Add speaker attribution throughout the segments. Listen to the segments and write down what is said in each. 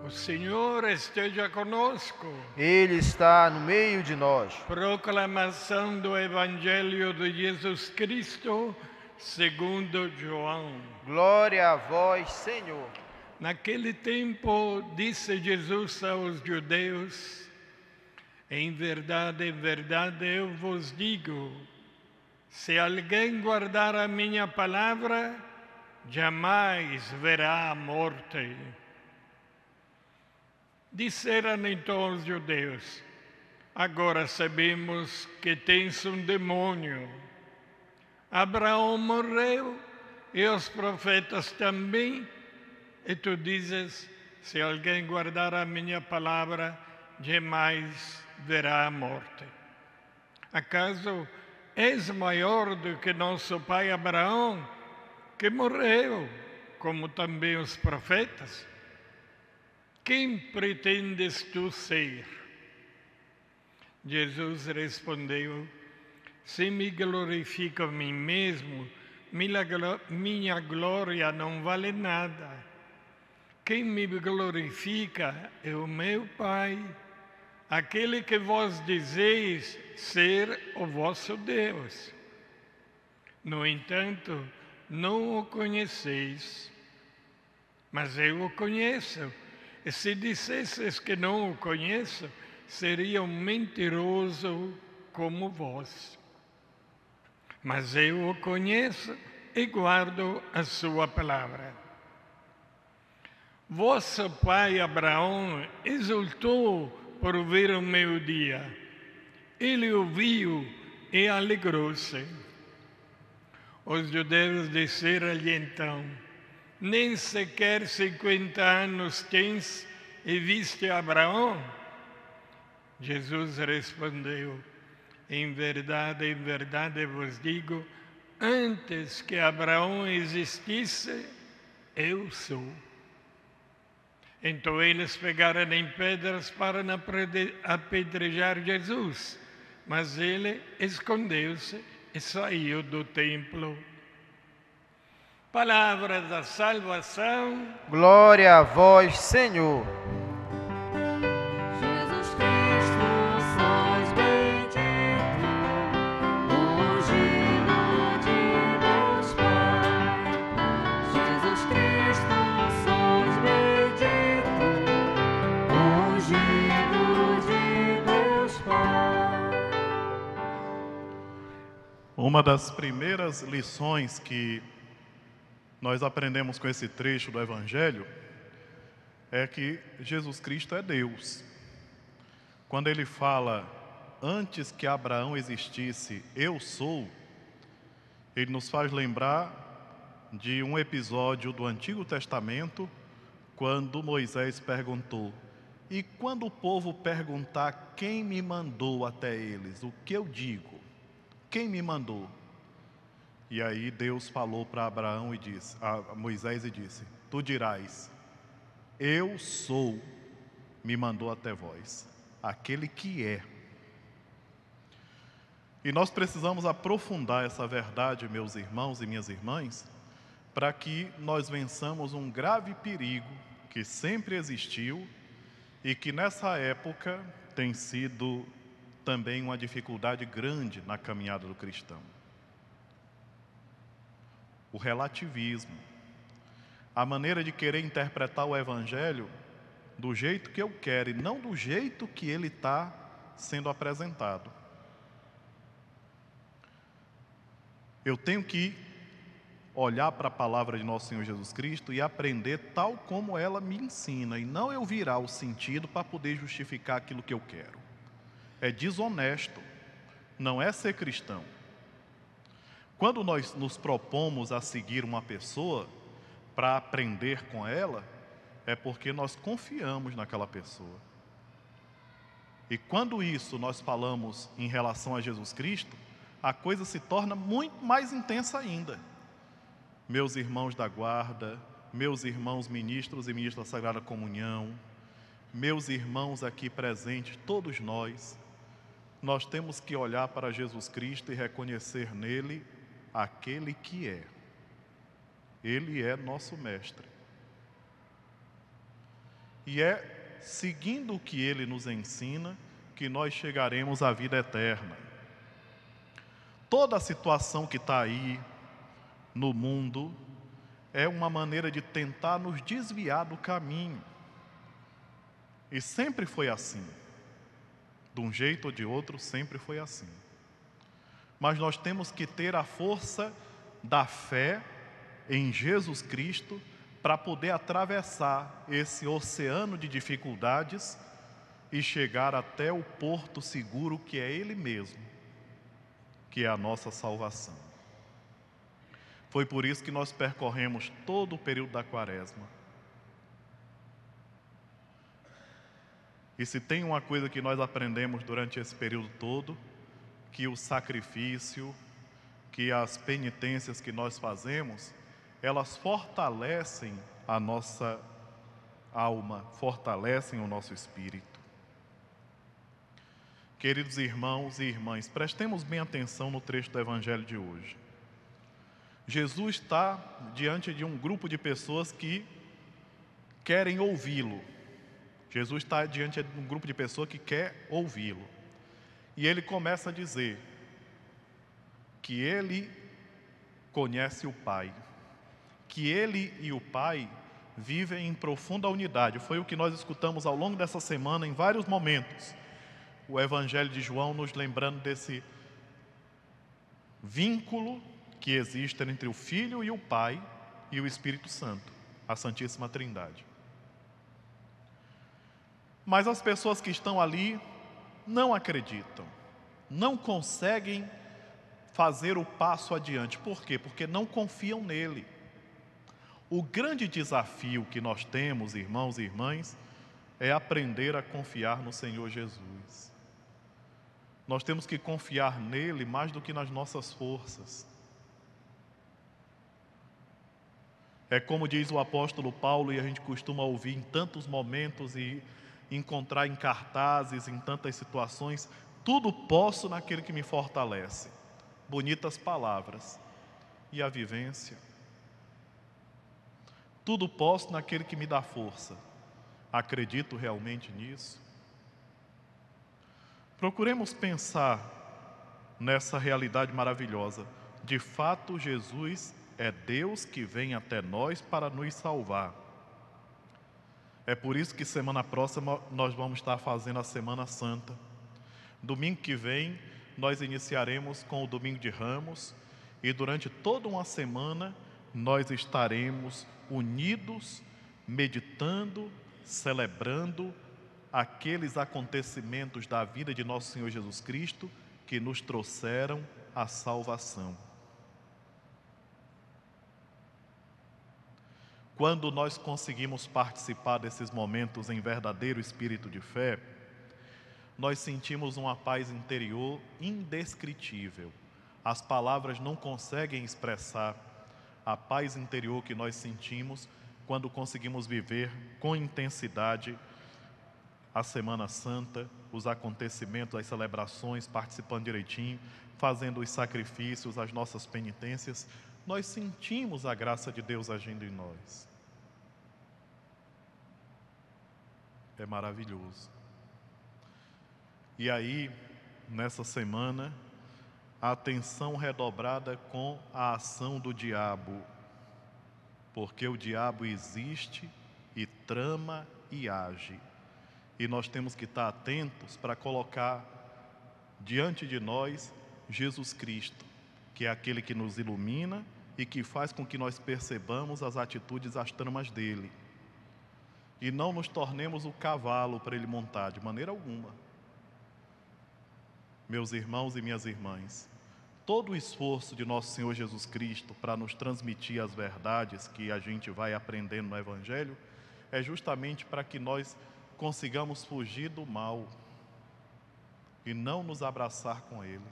Speaker 1: O Senhor esteja conosco.
Speaker 2: Ele está no meio de nós.
Speaker 1: Proclamação do Evangelho de Jesus Cristo, segundo João.
Speaker 2: Glória a vós, Senhor.
Speaker 1: Naquele tempo, disse Jesus aos judeus: em verdade, eu vos digo, se alguém guardar a minha palavra, jamais verá a morte. Disseram então os judeus: agora sabemos que tens um demônio. Abraão morreu e os profetas também, e tu dizes: se alguém guardar a minha palavra, jamais verá a morte. Acaso és maior do que nosso pai Abraão, que morreu, como também os profetas? Quem pretendes tu ser? Jesus respondeu: se me glorifico a mim mesmo, minha glória não vale nada. Quem me glorifica é o meu Pai, aquele que vós dizeis ser o vosso Deus. No entanto, não o conheceis, mas eu o conheço. E se dissesses que não o conheço, seria um mentiroso como vós. Mas eu o conheço e guardo a sua palavra. Vosso pai Abraão exultou por ver o meu dia. Ele o viu e alegrou-se. Os judeus disseram-lhe então: nem sequer 50 anos tens e viste Abraão? Jesus respondeu: em verdade vos digo, antes que Abraão existisse, eu sou. Então eles pegaram em pedras para apedrejar Jesus, mas ele escondeu-se e saiu do templo. Palavra da salvação.
Speaker 2: Glória a vós, Senhor.
Speaker 3: Jesus Cristo, sois bendito, ungido de Deus Pai. Jesus Cristo, sois bendito, ungido de Deus Pai.
Speaker 4: Uma das primeiras lições que nós aprendemos com esse trecho do Evangelho é que Jesus Cristo é Deus. Quando ele fala, antes que Abraão existisse, eu sou, ele nos faz lembrar de um episódio do Antigo Testamento, quando Moisés perguntou: e quando o povo perguntar quem me mandou até eles, o que eu digo? Quem me mandou? E aí Deus falou para Abraão e disse, a Moisés e disse: tu dirás, eu sou, me mandou até vós, aquele que é. E nós precisamos aprofundar essa verdade, meus irmãos e minhas irmãs, para que nós vençamos um grave perigo que sempre existiu e que nessa época tem sido também uma dificuldade grande na caminhada do cristão. O relativismo, a maneira de querer interpretar o Evangelho do jeito que eu quero e não do jeito que ele está sendo apresentado. Eu tenho que olhar para a palavra de nosso Senhor Jesus Cristo e aprender tal como ela me ensina, e não eu virar o sentido para poder justificar aquilo que eu quero. É desonesto, não é ser cristão. Quando nós nos propomos a seguir uma pessoa para aprender com ela, é porque nós confiamos naquela pessoa. E quando isso nós falamos em relação a Jesus Cristo, a coisa se torna muito mais intensa ainda. Meus irmãos da guarda, meus irmãos ministros e ministras da Sagrada Comunhão, meus irmãos aqui presentes, todos nós temos que olhar para Jesus Cristo e reconhecer nele aquele que é. Ele é nosso mestre. E é seguindo o que Ele nos ensina que nós chegaremos à vida eterna. Toda a situação que está aí no mundo é uma maneira de tentar nos desviar do caminho. E sempre foi assim. De um jeito ou de outro, sempre foi assim. Mas nós temos que ter a força da fé em Jesus Cristo para poder atravessar esse oceano de dificuldades e chegar até o porto seguro que é Ele mesmo, que é a nossa salvação. Foi por isso que nós percorremos todo o período da Quaresma. E se tem uma coisa que nós aprendemos durante esse período todo, que o sacrifício, que as penitências que nós fazemos, elas fortalecem a nossa alma, fortalecem o nosso espírito. Queridos irmãos e irmãs, prestemos bem atenção no trecho do Evangelho de hoje. Jesus está diante de um grupo de pessoas que querem ouvi-lo. Jesus está diante de um grupo de pessoas que quer ouvi-lo. E ele começa a dizer que ele conhece o Pai, que ele e o Pai vivem em profunda unidade. Foi o que nós escutamos ao longo dessa semana em vários momentos. O Evangelho de João nos lembrando desse vínculo que existe entre o Filho e o Pai e o Espírito Santo, a Santíssima Trindade. Mas as pessoas que estão ali não acreditam, não conseguem fazer o passo adiante. Por quê? Porque não confiam nele. O grande desafio que nós temos, irmãos e irmãs, é aprender a confiar no Senhor Jesus. Nós temos que confiar nele mais do que nas nossas forças. É como diz o apóstolo Paulo, e a gente costuma ouvir em tantos momentos e encontrar em cartazes, em tantas situações: tudo posso naquele que me fortalece. Bonitas palavras. E a vivência? Tudo posso naquele que me dá força. Acredito realmente nisso? Procuremos pensar nessa realidade maravilhosa. De fato, Jesus é Deus que vem até nós para nos salvar. É por isso que semana próxima nós vamos estar fazendo a Semana Santa. Domingo que vem nós iniciaremos com o Domingo de Ramos e durante toda uma semana nós estaremos unidos, meditando, celebrando aqueles acontecimentos da vida de nosso Senhor Jesus Cristo que nos trouxeram a salvação. Quando nós conseguimos participar desses momentos em verdadeiro espírito de fé, nós sentimos uma paz interior indescritível. As palavras não conseguem expressar a paz interior que nós sentimos quando conseguimos viver com intensidade a Semana Santa, os acontecimentos, as celebrações, participando direitinho, fazendo os sacrifícios, as nossas penitências. Nós sentimos a graça de Deus agindo em nós. É maravilhoso. E aí, nessa semana, a atenção redobrada com a ação do diabo, porque o diabo existe e trama e age. E nós temos que estar atentos para colocar diante de nós Jesus Cristo, que é aquele que nos ilumina e que faz com que nós percebamos as atitudes, as tramas dele. E não nos tornemos o cavalo para ele montar, de maneira alguma. Meus irmãos e minhas irmãs, todo o esforço de nosso Senhor Jesus Cristo para nos transmitir as verdades que a gente vai aprendendo no Evangelho é justamente para que nós consigamos fugir do mal e não nos abraçar com ele.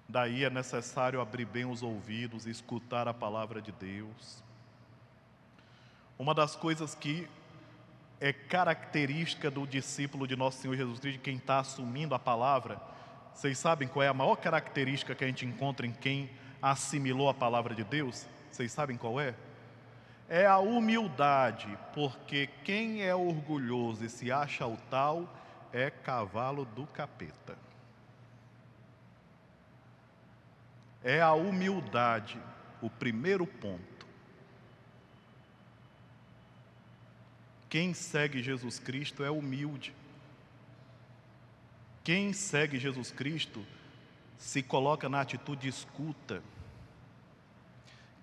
Speaker 4: Daí é necessário abrir bem os ouvidos e escutar a palavra de Deus. Uma das coisas que é característica do discípulo de nosso Senhor Jesus Cristo, quem está assumindo a palavra, vocês sabem qual é a maior característica que a gente encontra em quem assimilou a palavra de Deus? Vocês sabem qual é? é a humildade, porque quem é orgulhoso e se acha o tal é cavalo do capeta. É a humildade o primeiro ponto. Quem segue Jesus Cristo é humilde. Quem segue Jesus Cristo se coloca na atitude de escuta.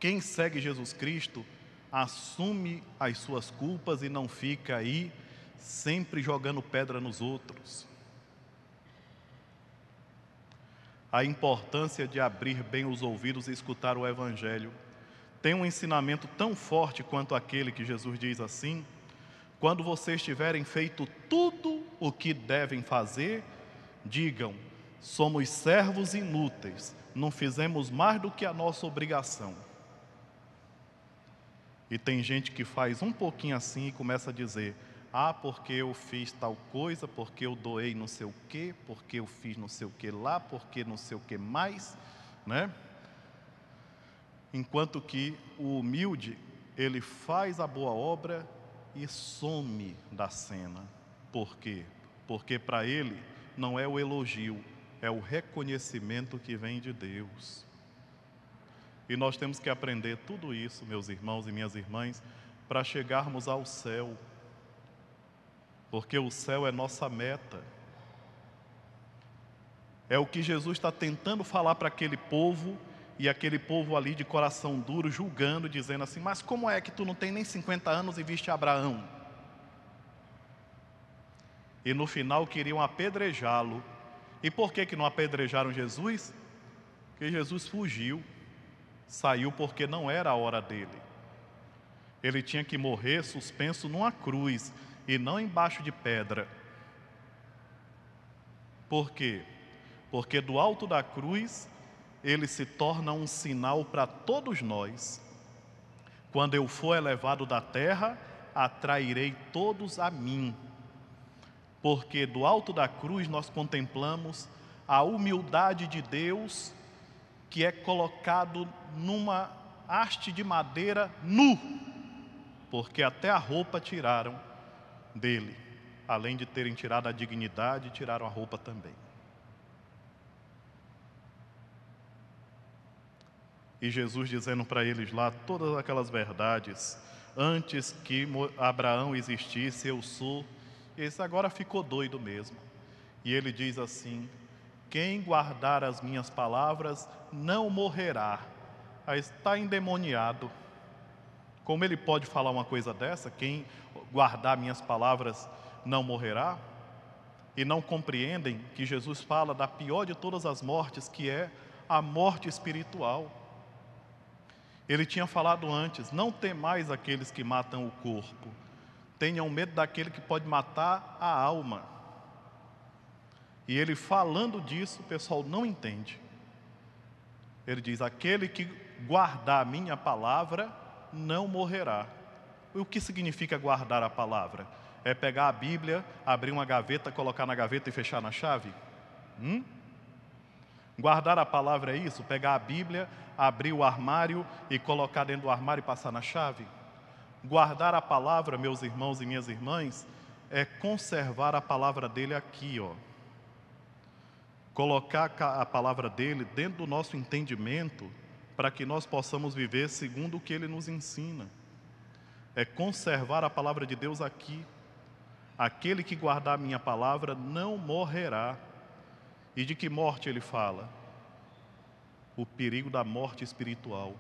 Speaker 4: Quem segue Jesus Cristo assume as suas culpas e não fica aí sempre jogando pedra nos outros. A importância de abrir bem os ouvidos e escutar o Evangelho. Tem um ensinamento tão forte quanto aquele que Jesus diz assim: quando vocês tiverem feito tudo o que devem fazer, digam, somos servos inúteis, não fizemos mais do que a nossa obrigação. E tem gente que faz um pouquinho assim e começa a dizer, porque eu fiz tal coisa, porque eu doei não sei o quê, porque eu fiz não sei o que lá, porque não sei o que mais, né? Enquanto que o humilde, ele faz a boa obra e some da cena. Por quê? Porque para ele não é o elogio, é o reconhecimento que vem de Deus. E nós temos que aprender tudo isso, meus irmãos e minhas irmãs, para chegarmos ao céu. Porque o céu é nossa meta. É o que Jesus está tentando falar para aquele povo, e aquele povo ali de coração duro, julgando, dizendo assim, mas como é que tu não tem nem 50 anos e viste Abraão? E no final queriam apedrejá-lo. E por que não apedrejaram Jesus? Porque Jesus fugiu. Saiu porque não era a hora dele. Ele tinha que morrer suspenso numa cruz e não embaixo de pedra. Por quê? Porque do alto da cruz ele se torna um sinal para todos nós. Quando eu for elevado da terra, atrairei todos a mim. Porque do alto da cruz nós contemplamos a humildade de Deus, que é colocado numa haste de madeira nu, porque até a roupa tiraram dele. Além de terem tirado a dignidade, tiraram a roupa também. E Jesus dizendo para eles lá todas aquelas verdades. Antes que Abraão existisse, eu sou. Esse agora ficou doido mesmo. E ele diz assim, quem guardar as minhas palavras não morrerá. Aí está endemoniado. Como ele pode falar uma coisa dessa? Quem guardar minhas palavras não morrerá? E não compreendem que Jesus fala da pior de todas as mortes, que é a morte espiritual. Ele tinha falado antes, não temais aqueles que matam o corpo, tenham medo daquele que pode matar a alma. E ele falando disso, o pessoal não entende. Ele diz, aquele que guardar a minha palavra não morrerá. O que significa guardar a palavra? É pegar a Bíblia, abrir uma gaveta, colocar na gaveta e fechar na chave? Guardar a palavra é isso? Pegar a Bíblia, abrir o armário e colocar dentro do armário e passar na chave? Guardar a palavra, meus irmãos e minhas irmãs, é conservar a palavra dele aqui, ó. Colocar a palavra dele dentro do nosso entendimento, para que nós possamos viver segundo o que ele nos ensina. É conservar a palavra de Deus aqui. Aquele que guardar a minha palavra não morrerá. E de que morte ele fala? O perigo da morte espiritual,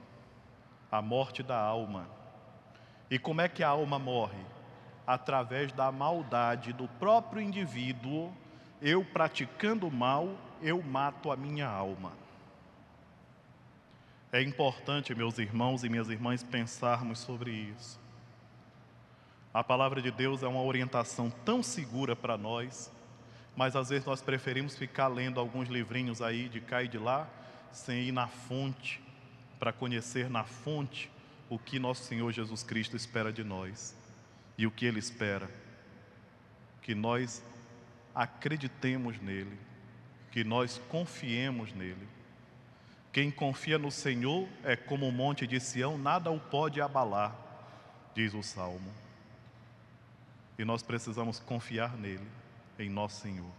Speaker 4: a morte da alma. E como é que a alma morre? Através da maldade do próprio indivíduo. Eu praticando o mal, eu mato a minha alma. É importante, meus irmãos e minhas irmãs, pensarmos sobre isso. A palavra de Deus é uma orientação tão segura para nós, mas às vezes nós preferimos ficar lendo alguns livrinhos aí de cá e de lá, sem ir na fonte, para conhecer na fonte o que nosso Senhor Jesus Cristo espera de nós. E o que Ele espera? Que nós acreditemos nele, que nós confiemos nele. Quem confia no Senhor é como o monte de Sião, nada o pode abalar. diz o Salmo. E nós precisamos confiar nele, em nosso Senhor.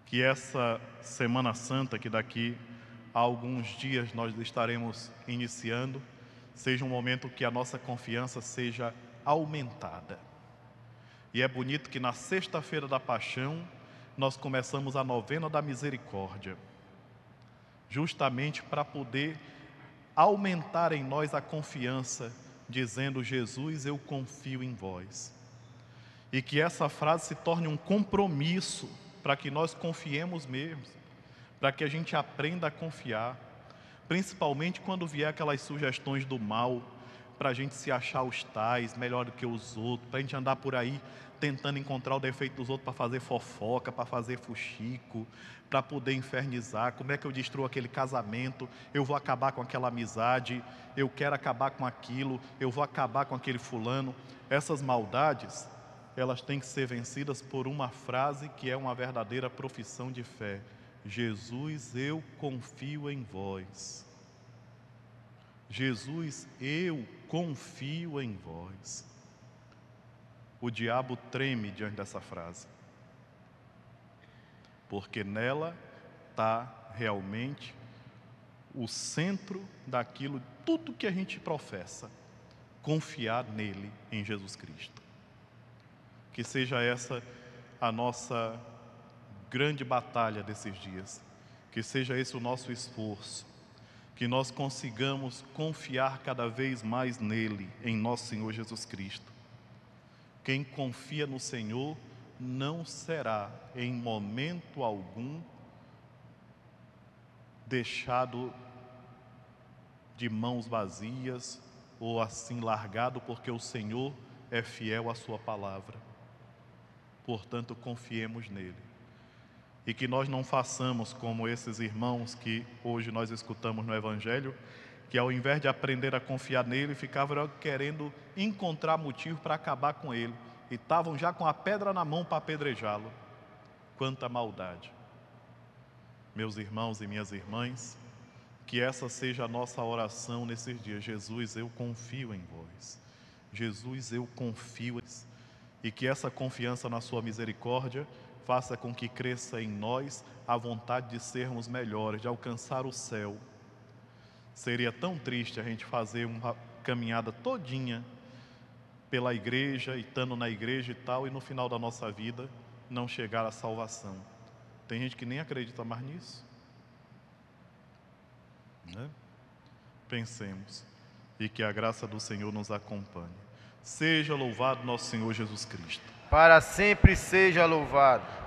Speaker 4: Que essa Semana Santa, que daqui a alguns dias nós estaremos iniciando, seja um momento que a nossa confiança seja aumentada. E é bonito que na sexta-feira da Paixão, nós começamos a novena da misericórdia, justamente para poder aumentar em nós a confiança, dizendo: Jesus, eu confio em vós. E que essa frase se torne um compromisso para que nós confiemos mesmo, para que a gente aprenda a confiar, principalmente quando vier aquelas sugestões do mal, para a gente se achar os tais, melhor do que os outros, para a gente andar por aí tentando encontrar o defeito dos outros para fazer fofoca, para fazer fuxico, para poder infernizar. Como é que eu destruo aquele casamento? Eu vou acabar com aquela amizade, eu quero acabar com aquilo, eu vou acabar com aquele fulano. Essas maldades, elas têm que ser vencidas por uma frase que é uma verdadeira profissão de fé: Jesus, eu confio em vós. Jesus, eu confio em vós. O diabo treme diante dessa frase, porque nela está realmente o centro daquilo, tudo que a gente professa: confiar nele, em Jesus Cristo. Que seja essa a nossa grande batalha desses dias, que seja esse o nosso esforço, que nós consigamos confiar cada vez mais nele, em nosso Senhor Jesus Cristo. Quem confia no Senhor não será, em momento algum, deixado de mãos vazias ou assim largado, porque o Senhor é fiel à sua palavra. Portanto, confiemos nele. E que nós não façamos como esses irmãos que hoje nós escutamos no Evangelho, que ao invés de aprender a confiar nele, ficavam querendo encontrar motivo para acabar com ele, e estavam já com a pedra na mão para apedrejá-lo. Quanta maldade! Meus irmãos e minhas irmãs, que essa seja a nossa oração nesses dias: Jesus, eu confio em vós. Jesus, eu confio em vós. E que essa confiança na sua misericórdia faça com que cresça em nós a vontade de sermos melhores, de alcançar o céu. Seria tão triste a gente fazer uma caminhada todinha pela igreja, e estando na igreja e tal, e no final da nossa vida não chegar à salvação. Tem gente que nem acredita mais nisso, né? Pensemos, e que a graça do Senhor nos acompanhe. Seja louvado nosso Senhor Jesus Cristo.
Speaker 2: Para sempre seja louvado.